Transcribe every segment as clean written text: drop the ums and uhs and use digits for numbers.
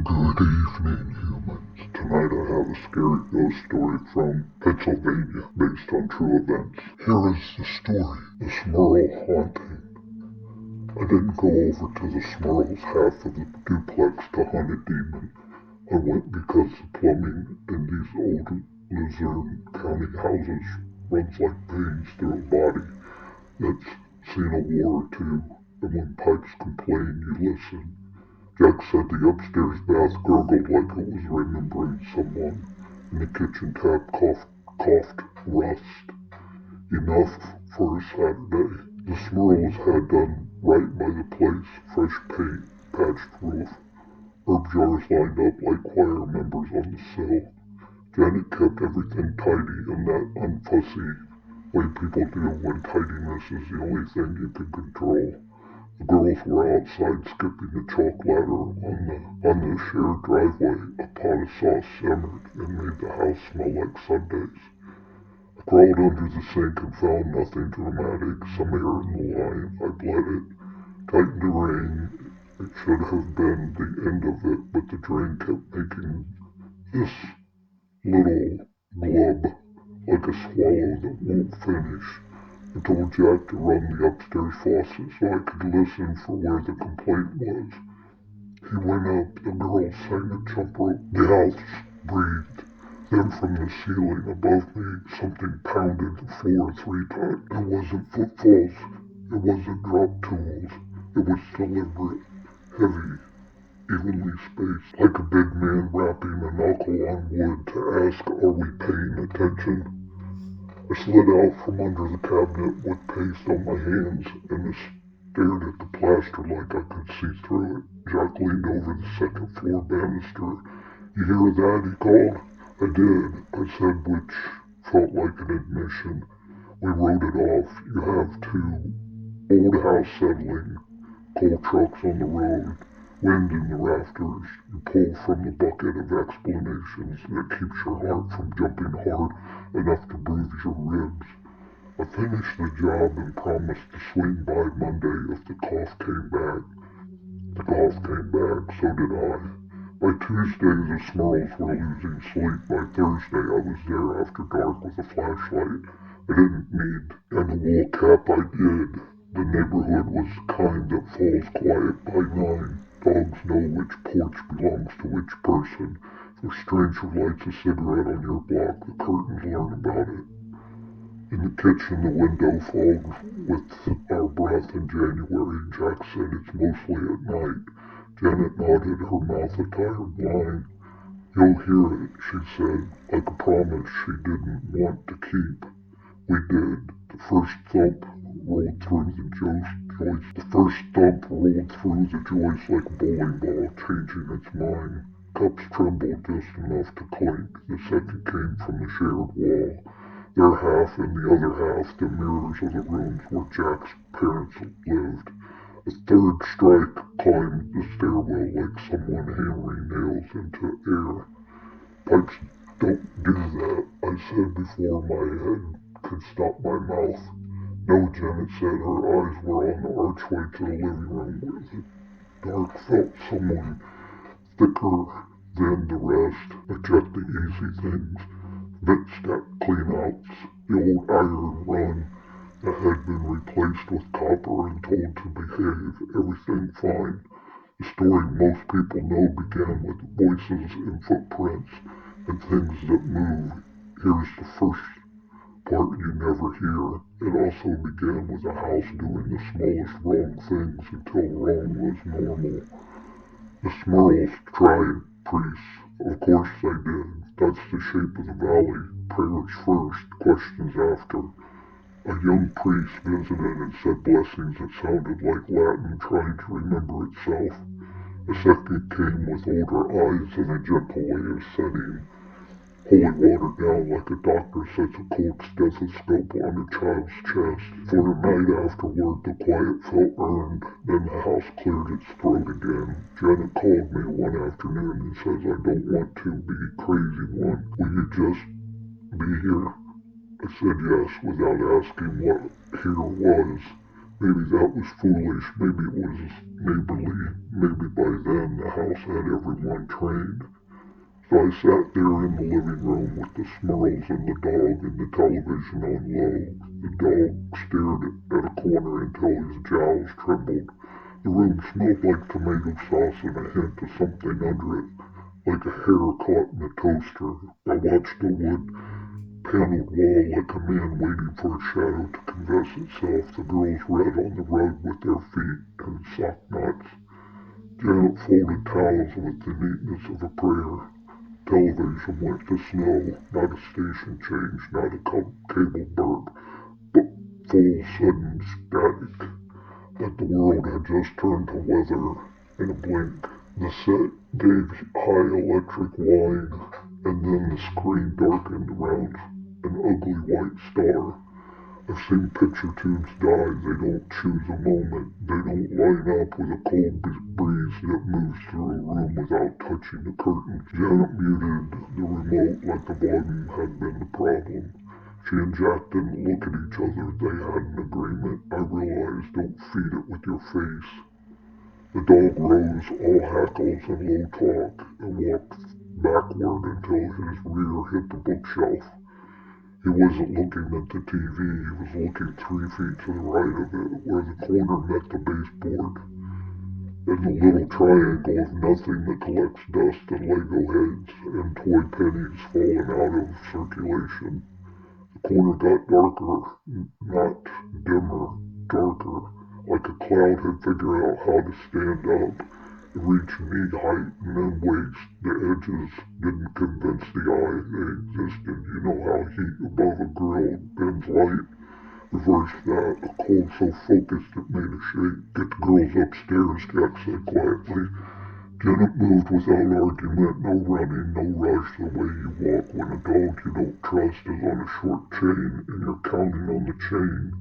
Good evening, humans. Tonight I have a scary ghost story from Pennsylvania based on true events. Here is the story, the Smurl Haunting. I didn't go over to the Smurl's half of the duplex to hunt a demon. I went because the plumbing in these old Luzerne County houses runs like veins through a body that's seen a war or two, and when pipes complain, you listen. Jack said the upstairs bath gurgled like it was remembering someone, and the kitchen tap coughed rust. Enough for a Saturday. The Smurls had done right by the place, fresh paint, patched roof, herb jars lined up like choir members on the sill. Janet kept everything tidy in that unfussy way people do when tidiness is the only thing you can control. The girls were outside skipping the chalk ladder on the shared driveway. A pot of sauce simmered and made the house smell like Sundays. I crawled under the sink and found nothing dramatic. Some air in the line. I bled it. Tightened the ring. It should have been the end of it, but the drain kept making this little glub like a swallow that won't finish. I told Jack to run the upstairs faucet so I could listen for where the complaint was. He went up, the girl sang a jump rope. The house breathed. Then from the ceiling above me, something pounded the floor 3 times. It wasn't footfalls. It wasn't drop tools. It was deliberate, heavy, evenly spaced, like a big man rapping a knuckle on wood to ask, "Are we paying attention?" I slid out from under the cabinet with paste on my hands and stared at the plaster like I could see through it. Jack leaned over the second floor banister. "You hear that?" he called. "I did," I said, which felt like an admission. We wrote it off. You have to. Old house settling, coal trucks on the road, wind in the rafters. You pull from the bucket of explanations that keeps your heart from jumping hard enough to bruise your ribs. I finished the job and promised to swing by Monday if the cough came back. The cough came back, so did I. By Tuesday, the Smurls were losing sleep. By Thursday, I was there after dark with a flashlight. I didn't need and a wool cap. I did. The neighborhood was the kind that falls quiet by 9. Dogs know which porch belongs to which person. If a stranger lights a cigarette on your block, the curtains learn about it. In the kitchen, the window fogged with our breath in January. Jack said it's mostly at night. Janet nodded, her mouth a tired line. "You'll hear it," she said, like a promise she didn't want to keep. We did. The first thump rolled through the joist. The first thump rolled through the joist like a bowling ball, changing its mind. Cups trembled just enough to clink. The second came from the shared wall. Their half and the other half, the mirrors of the rooms where Jack's parents lived. A third strike climbed the stairwell like someone hammering nails into air. "Pipes don't do that," I said before my head could stop my mouth. "No," Janet said. Her eyes were on the archway to the living room where the dark felt someone thicker than the rest. I checked the easy things. Vent stack cleanouts, the old iron run that had been replaced with copper and told to behave. Everything fine. The story most people know began with voices and footprints and things that move. Here's the first part you never hear. It also began with a house doing the smallest wrong things until wrong was normal. The Smurls tried priests. Of course they did. That's the shape of the valley. Prayers first, questions after. A young priest visited and said blessings that sounded like Latin trying to remember itself. A second came with older eyes and a gentle way of setting holy water down like a doctor sets a cold stethoscope on a child's chest. For the night afterward, the quiet felt earned. Then the house cleared its throat again. Janet called me one afternoon and says, "I don't want to be crazy one. Will you just be here?" I said yes without asking what here was. Maybe that was foolish, maybe it was neighborly, maybe by then the house had everyone trained. So I sat there in the living room with the Smurls and the dog and the television on low. The dog stared at a corner until his jowls trembled. The room smelled like tomato sauce and a hint of something under it, like a hair caught in a toaster. I watched the wood paneled wall like a man waiting for a shadow to confess itself. The girls read on the rug with their feet and sock knots. Janet folded towels with the neatness of a prayer. Television went to snow, not a station change, not a cable burp, but full sudden static, that the world had just turned to weather in a blink. The set gave high electric whine, and then the screen darkened around an ugly white star. I've seen picture tubes die. They don't choose a moment. They don't line up with a cold breeze that moves through a room without touching the curtains. Janet muted the remote like the volume had been the problem. She and Jack didn't look at each other. They had an agreement. I realized, don't feed it with your face. The dog rose, all hackles and low talk, and walked backward until his rear hit the bookshelf. He wasn't looking at the TV, he was looking 3 feet to the right of it, where the corner met the baseboard, and the little triangle of nothing that collects dust and Lego heads and toy pennies fallen out of circulation. The corner got darker, not dimmer, darker, like a cloud had figured out how to stand up. It reached knee height and then waist. The edges didn't convince the eye they existed. You know how heat above a grill bends light? Reverse that. A cold so focused it made a shake. Get the girls upstairs, Jack said quietly. Janet moved without argument, no running, no rush, the way you walk when a dog you don't trust is on a short chain and you're counting on the chain.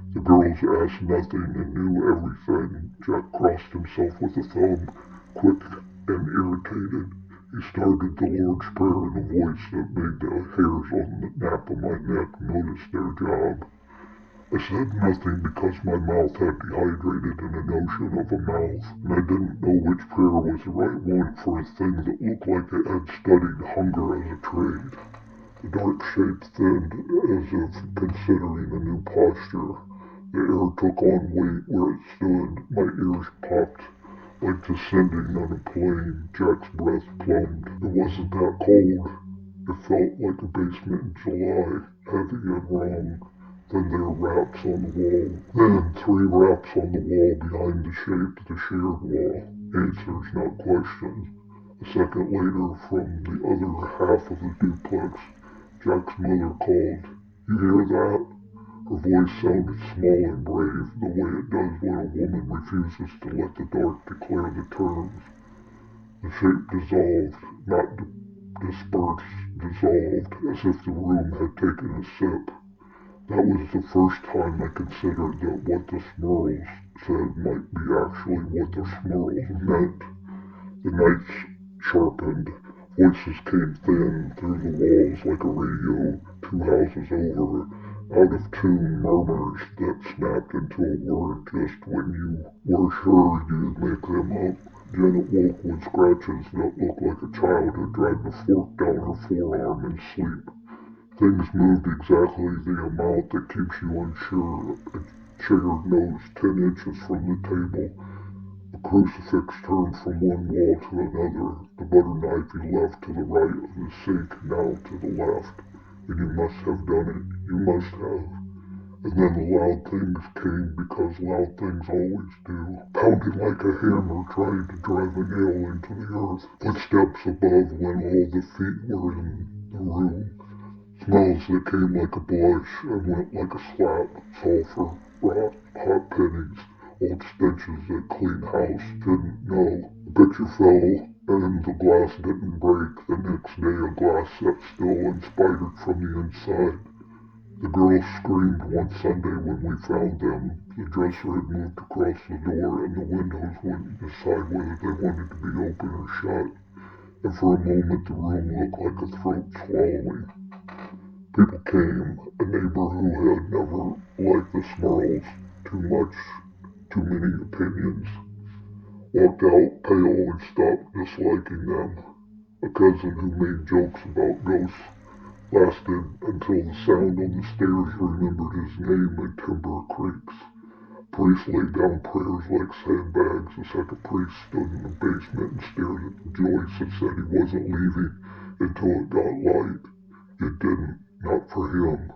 The girls asked nothing and knew everything. Jack crossed himself with a thumb, quick and irritated. He started the Lord's Prayer in a voice that made the hairs on the nape of my neck notice their job. I said nothing because my mouth had dehydrated in a notion of a mouth, and I didn't know which prayer was the right one for a thing that looked like it had studied hunger as a trade. The dark shape thinned as if considering a new posture. The air took on weight where it stood. My ears popped like descending on a plane. Jack's breath plumbed. It wasn't that cold. It felt like a basement in July, heavy and wrong. Then there were raps on the wall. Then 3 raps on the wall behind the shape, the shared wall. Answers, not questions. A second later, from the other half of the duplex, Jack's mother called. You hear that? Her voice sounded small and brave, the way it does when a woman refuses to let the dark declare the terms. The shape dissolved, not dispersed, dissolved, as if the room had taken a sip. That was the first time I considered that what the Smurls said might be actually what the Smurls meant. The nights sharpened. Voices came thin through the walls like a radio 2 houses over. Out of tune murmurs that snapped into a word just when you were sure you'd make them up. Janet woke with scratches that looked like a child had dragged a fork down her forearm in sleep. Things moved exactly the amount that keeps you unsure. A chair nosed 10 inches from the table. A crucifix turned from one wall to another. The butter knife you left to the right of the sink, now to the left. And you must have done it. You must have. And then the loud things came because loud things always do. Pounding like a hammer trying to drive a nail into the earth. Footsteps above when all the feet were in the room. Smells that came like a blush and went like a slap. Sulfur, rot, hot pennies, old stenches that clean house didn't know. The picture fell and the glass didn't break. The next day a glass sat still and spidered from the inside. The girls screamed one Sunday when we found them. The dresser had moved across the door and the windows wouldn't decide whether they wanted to be open or shut. And for a moment the room looked like a throat swallowing. People came, a neighbor who had never liked the Smurls, too much, too many opinions. Walked out pale and stopped disliking them. A cousin who made jokes about ghosts lasted until the sound on the stairs remembered his name and timber creaks. Priests laid down prayers like sandbags. A second priest stood in the basement and stared at the joists and said he wasn't leaving until it got light. It didn't, not for him.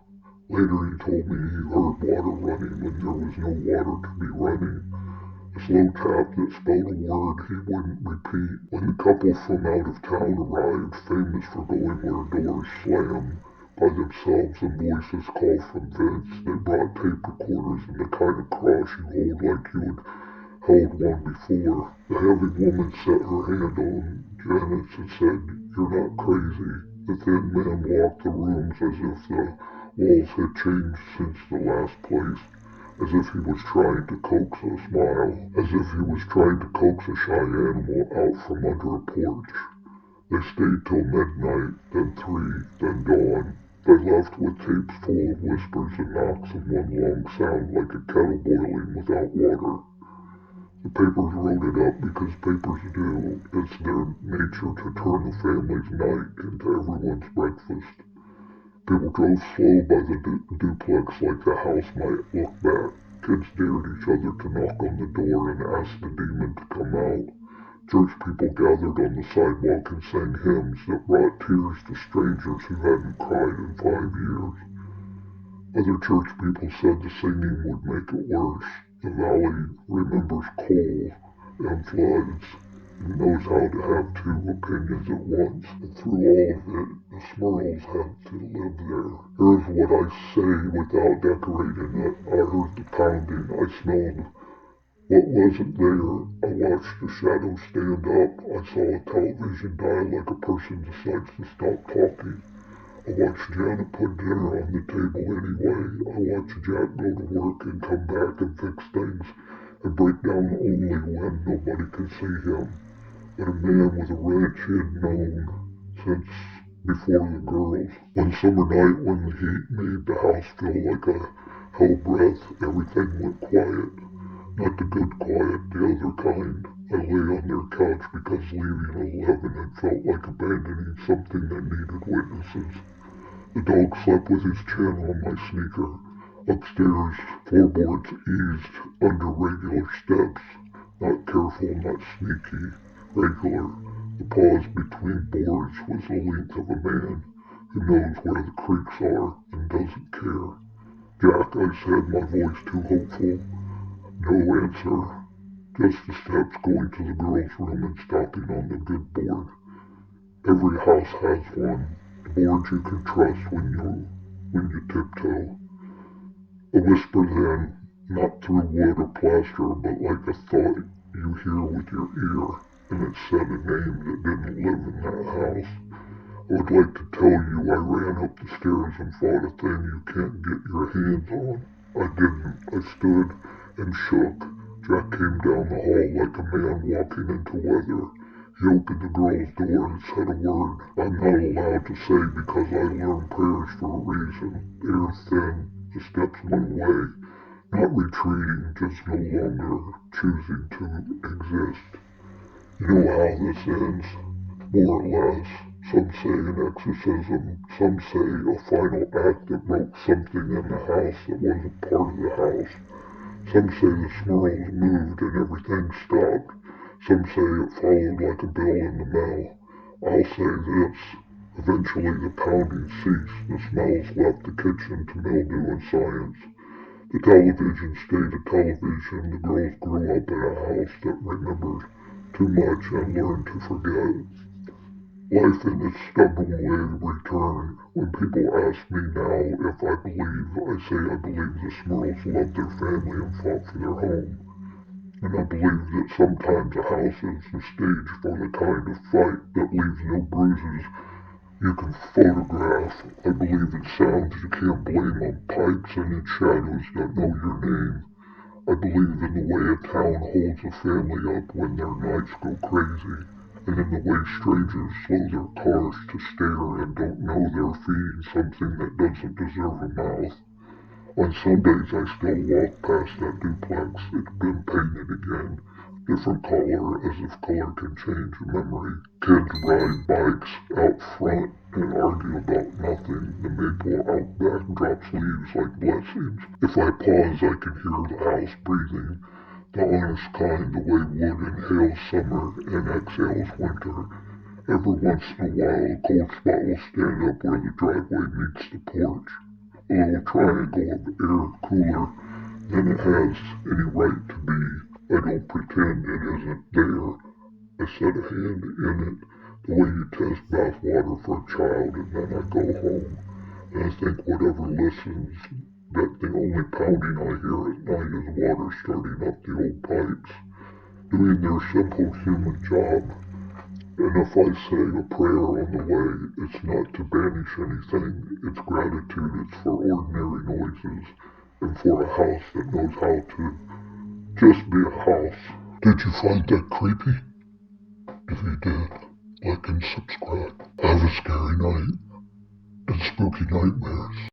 Later he told me he heard water running when there was no water to be running. A slow tap that spelled a word he wouldn't repeat. When the couple from out of town arrived, famous for going where doors slammed by themselves and voices called from vents, they brought tape recorders and the kind of cross you hold like you had held one before. The heavy woman set her hand on Janet's and said, "You're not crazy." The thin man walked the rooms as if the walls had changed since the last place, as if he was trying to coax a smile, as if he was trying to coax a shy animal out from under a porch. They stayed till midnight, then 3, then dawn. They left with tapes full of whispers and knocks and one long sound like a kettle boiling without water. The papers wrote it up because papers do. It's their nature to turn the family's night into everyone's breakfast. People drove slow by the duplex like the house might look back. Kids dared each other to knock on the door and ask the demon to come out. Church people gathered on the sidewalk and sang hymns that brought tears to strangers who hadn't cried in 5 years. Other church people said the singing would make it worse. The valley remembers coal and floods and knows how to have 2 opinions at once. And through all of it, the Smurls had to live there. Here's what I say without decorating it. I heard the pounding. I smelled what wasn't there. I watched the shadows stand up. I saw a television die like a person decides to stop talking. I watched Janet put dinner on the table anyway. I watched Jack go to work and come back and fix things and break down only when nobody could see him. But a man with a ranch he had known since before the girls. One summer night when the heat made the house feel like a hell breath, everything went quiet. Not the good quiet, the other kind. I lay on their couch because leaving at 11 had felt like abandoning something that needed witnesses. The dog slept with his chin on my sneaker. Upstairs, floorboards eased under regular steps. Not careful, not sneaky, regular. The pause between boards was the length of a man who knows where the creaks are and doesn't care. "Jack," I said, my voice too hopeful. No answer. Just the steps going to the girls' room and stopping on the good board. Every house has one. The board you can trust when you tiptoe. A whisper then, not through wood or plaster, but like a thought you hear with your ear, and it said a name that didn't live in that house. I would like to tell you I ran up the stairs and fought a thing you can't get your hands on. I didn't. I stood and shook. Jack came down the hall like a man walking into weather. He opened the girl's door and said a word I'm not allowed to say because I learned prayers for a reason. The air thinned. The steps went away. Not retreating, just no longer choosing to exist. You know how this ends? More or less. Some say an exorcism. Some say a final act that broke something in the house that wasn't part of the house. Some say the Smurls moved and everything stopped. Some say it followed like a bill in the mail. I'll say this. Eventually the pounding ceased. The smells left the kitchen to mildew and science. The television stayed a television. The girls grew up in a house that remembered too much and learned to forget. Life in its stubborn way returned. When people ask me now if I believe, I say I believe the Smurls loved their family and fought for their home. And I believe that sometimes a house is the stage for the kind of fight that leaves no bruises you can photograph. I believe in sounds you can't blame on pipes and in shadows that know your name. I believe in the way a town holds a family up when their nights go crazy, and in the way strangers slow their cars to stare and don't know they're feeding something that doesn't deserve a mouth. On Sundays, I still walk past that duplex. It's been painted again, different color, as if color can change memory. Kids ride bikes out front and argue about nothing. The maple out back drops leaves like blessings. If I pause, I can hear the house breathing. The honest kind, the way wood inhales summer and exhales winter. Every once in a while, a cold spot will stand up where the driveway meets the porch. A little triangle of air cooler than it has any right to be. I don't pretend it isn't there. I set a hand in it the way you test bath water for a child, and then I go home. And I think whatever listens, that the only pounding I hear at night is water starting up the old pipes, doing their simple human job. And if I say a prayer on the way, it's not to banish anything, it's gratitude, it's for ordinary noises, and for a house that knows how to just be a house. Did you find that creepy? If you did, like and subscribe. Have a scary night and spooky nightmares.